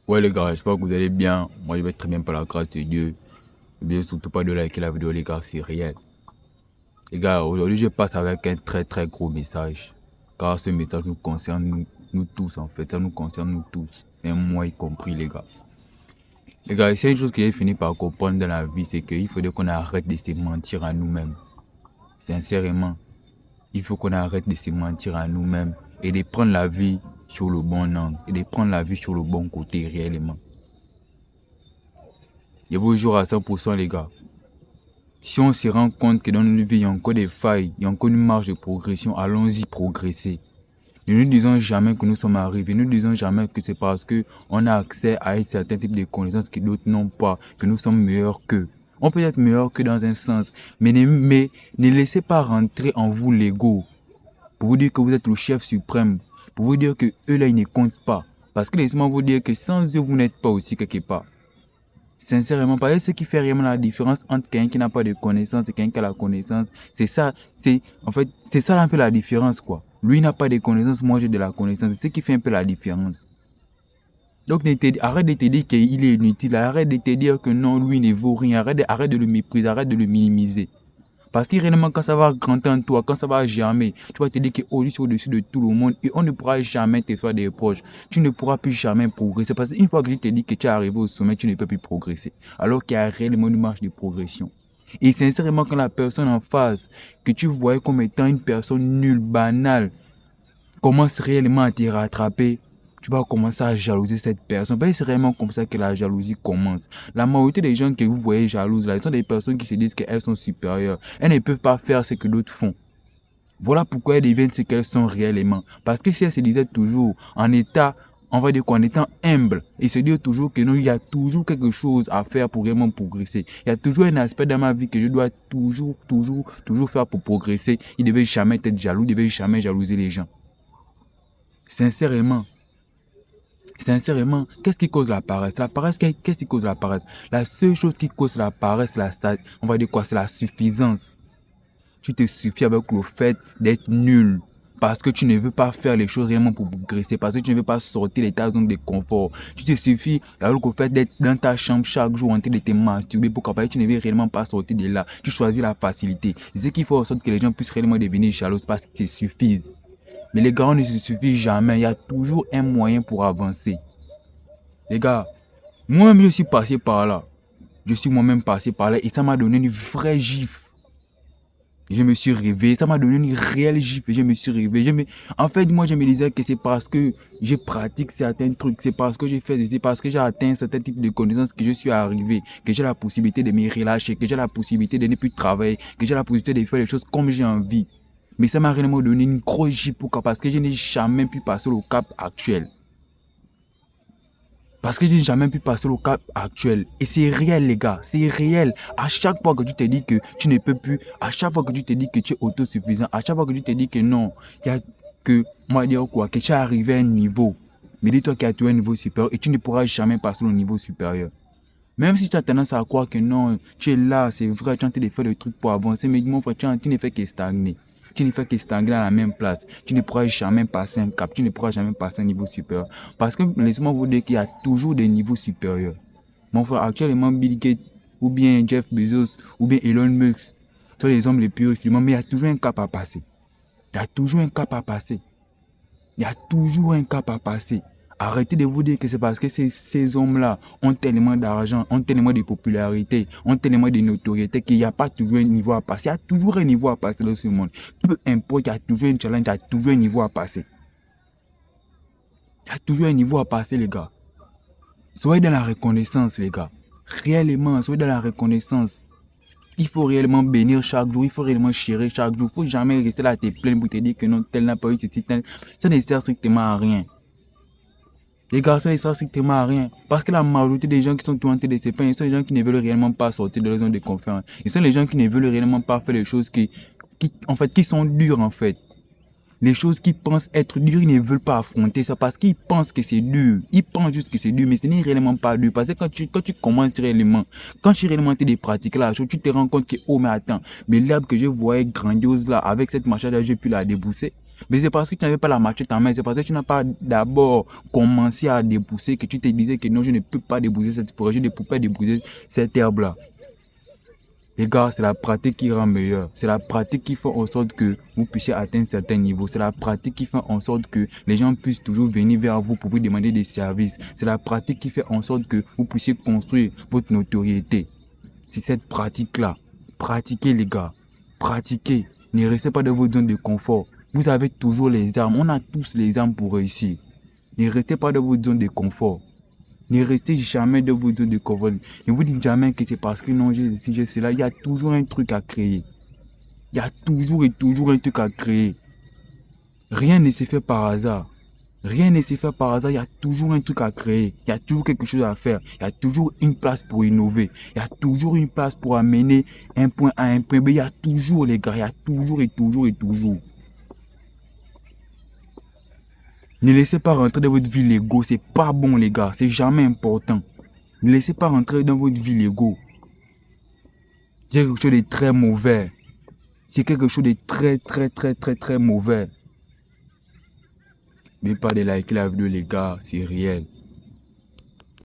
Ouais les gars, j'espère que vous allez bien. Moi je vais très bien par la grâce de Dieu. N'oubliez surtout pas de liker la vidéo les gars, c'est réel. Les gars, aujourd'hui je passe avec un très gros message. Car ce message nous concerne nous tous en fait. Ça nous concerne nous tous. Même moi y compris les gars. Les gars, c'est une chose que j'ai fini par comprendre dans la vie, c'est qu'il faudrait qu'on arrête de se mentir à nous-mêmes. Sincèrement, il faut qu'on arrête de se mentir à nous-mêmes et de prendre la vie sur le bon angle et de prendre la vie sur le bon côté réellement. Je vous jure à 100% les gars. Si on se rend compte que dans notre vie, il y a encore des failles, il y a encore une marge de progression, allons-y progresser. Ne nous disons jamais que nous sommes arrivés, ne nous disons jamais que c'est parce qu'on a accès à un certain type de connaissances que d'autres n'ont pas, que nous sommes meilleurs qu'eux. On peut être meilleur que dans un sens, mais ne laissez pas rentrer en vous l'ego pour vous dire que vous êtes le chef suprême, pour vous dire que eux là, ils ne comptent pas. Parce que laissez-moi vous dire que sans eux, vous n'êtes pas aussi quelque part. Sincèrement, parce que ce qui fait réellement la différence entre quelqu'un qui n'a pas de connaissance et quelqu'un qui a la connaissance, c'est ça, c'est ça un peu la différence, quoi. Lui n'a pas de connaissance, moi j'ai de la connaissance. C'est ce qui fait un peu la différence. Donc arrête de te dire qu'il est inutile, arrête de te dire que non, lui ne vaut rien, arrête de le mépriser, arrête de le minimiser. Parce que réellement, quand ça va grandir en toi, quand ça va germer, tu vas te dire qu'aujourd'hui, c'est au-dessus de tout le monde et on ne pourra jamais te faire des reproches. Tu ne pourras plus jamais progresser. Parce qu'une fois que tu te dis que tu es arrivé au sommet, tu ne peux plus progresser. Alors qu'il y a réellement une marche de progression. Et sincèrement, quand la personne en face, que tu voyais comme étant une personne nulle, banale, commence réellement à te rattraper, tu vas commencer à jalouser cette personne. C'est réellement comme ça que la jalousie commence. La majorité des gens que vous voyez jalouses, là, ce sont des personnes qui se disent qu'elles sont supérieures. Elles ne peuvent pas faire ce que d'autres font. Voilà pourquoi elles deviennent ce qu'elles sont réellement. Parce que si elles se disaient toujours en état, on va dire qu'en étant humble, et se dire toujours que non, il y a toujours quelque chose à faire pour vraiment progresser. Il y a toujours un aspect dans ma vie que je dois toujours faire pour progresser. Il ne devait jamais être jaloux, il ne devait jamais jalouser les gens. Sincèrement, qu'est-ce qui cause la paresse? La paresse, qu'est-ce qui cause la paresse? La seule chose qui cause la paresse, on va dire quoi? C'est la suffisance. Tu te suffis avec le fait d'être nul. Parce que tu ne veux pas faire les choses réellement pour progresser. Parce que tu ne veux pas sortir de ta zone de confort. Tu te suffis avec le fait d'être dans ta chambre chaque jour en train de te masturber. Pourquoi? Parce que tu ne veux réellement pas sortir de là. Tu choisis la facilité. C'est ce qu'il faut en sorte que les gens puissent réellement devenir jaloux parce qu'ils te suffisent. Mais les gars, on ne se suffit jamais. Il y a toujours un moyen pour avancer. Les gars, moi-même, je suis passé par là. Je suis moi-même passé par là et ça m'a donné une vraie gifle. Je me suis réveillé, ça m'a donné une réelle gifle. Je me suis réveillé. En fait, moi, je me disais que c'est parce que je pratique certains trucs, c'est parce que j'ai fait, c'est parce que j'ai atteint certain type de connaissances que je suis arrivé, que j'ai la possibilité de me relâcher, que j'ai la possibilité de ne plus travailler, que j'ai la possibilité de faire les choses comme j'ai envie. Mais ça m'a réellement donné une grosse gifle. Pourquoi? Parce que je n'ai jamais pu passer le cap actuel. Parce que je n'ai jamais pu passer le cap actuel. Et c'est réel, les gars. C'est réel. À chaque fois que tu te dis que tu ne peux plus, à chaque fois que tu te dis que tu es autosuffisant, à chaque fois que tu te dis que non, il y a que, moi, dire quoi, que tu es arrivé à un niveau. Mais dis-toi qu'il y a toujours un niveau supérieur et tu ne pourras jamais passer au niveau supérieur. Même si tu as tendance à croire que non, tu es là, c'est vrai, tu es en train de faire le truc pour avancer, mais mon frère, tu ne fais que stagner. Tu ne fais que stagner à la même place. Tu ne pourras jamais passer un cap, tu ne pourras jamais passer un niveau supérieur. Parce que laissez-moi vous dire qu'il y a toujours des niveaux supérieurs. Mon frère, actuellement, Bill Gates, ou bien Jeff Bezos, ou bien Elon Musk, sont les hommes les plus riches du monde, mais il y a toujours un cap à passer. Il y a toujours un cap à passer. Il y a toujours un cap à passer. Arrêtez de vous dire que c'est parce que ces hommes-là ont tellement d'argent, ont tellement de popularité, ont tellement de notoriété qu'il n'y a pas toujours un niveau à passer. Il y a toujours un niveau à passer dans ce monde. Peu importe, il y a toujours un challenge, il y a toujours un niveau à passer. Il y a toujours un niveau à passer, les gars. Soyez dans la reconnaissance, les gars. Réellement, soyez dans la reconnaissance. Il faut réellement bénir chaque jour, il faut réellement chérir chaque jour. Il ne faut jamais rester là à te plaindre pour te dire que non, tel n'a pas eu ceci, tel. Ça ne sert strictement à rien. Les gars, ça ne sert strictement à rien. Parce que la majorité des gens qui sont tournés de ces pains, ce sont les gens qui ne veulent réellement pas sortir de leur zone de confort. Ce sont les gens qui ne veulent réellement pas faire les choses qui sont dures en fait. Les choses qu'ils pensent être dures, ils ne veulent pas affronter ça parce qu'ils pensent que c'est dur. Ils pensent juste que c'est dur, mais ce n'est réellement pas dur. Parce que quand tu commences réellement, quand tu réellement de pratiquer la chose, tu te rends compte que, oh mais attends, mais l'herbe que je voyais grandiose là, avec cette machine là, j'ai pu la débousser. Mais c'est parce que tu n'avais pas la machette en main, c'est parce que tu n'as pas d'abord commencé à dépousser que tu te disais que non, je ne peux pas dépousser cette forêt, je ne peux pas dépousser cette herbe-là. Les gars, c'est la pratique qui rend meilleur. C'est la pratique qui fait en sorte que vous puissiez atteindre certains niveaux. C'est la pratique qui fait en sorte que les gens puissent toujours venir vers vous pour vous demander des services. C'est la pratique qui fait en sorte que vous puissiez construire votre notoriété. C'est cette pratique-là. Pratiquez les gars. Pratiquez. Ne restez pas dans votre zone de confort. Vous avez toujours les armes. On a tous les armes pour réussir. Ne restez pas dans votre zone de confort. Ne restez jamais dans votre zone de confort. Ne vous dites jamais que c'est parce que non, j'ai cela. Il y a toujours un truc à créer. Il y a toujours et toujours un truc à créer. Rien ne se fait par hasard. Rien ne se fait par hasard. Il y a toujours un truc à créer. Il y a toujours quelque chose à faire. Il y a toujours une place pour innover. Il y a toujours une place pour amener un point A à un point B. Il y a toujours, les gars. Il y a toujours et toujours et toujours. Ne laissez pas rentrer dans votre vie l'ego. C'est pas bon, les gars. C'est jamais important. Ne laissez pas rentrer dans votre vie l'ego. C'est quelque chose de très mauvais. C'est quelque chose de très, très, très, très, très mauvais. N'oubliez pas de liker la vidéo, les gars. C'est réel.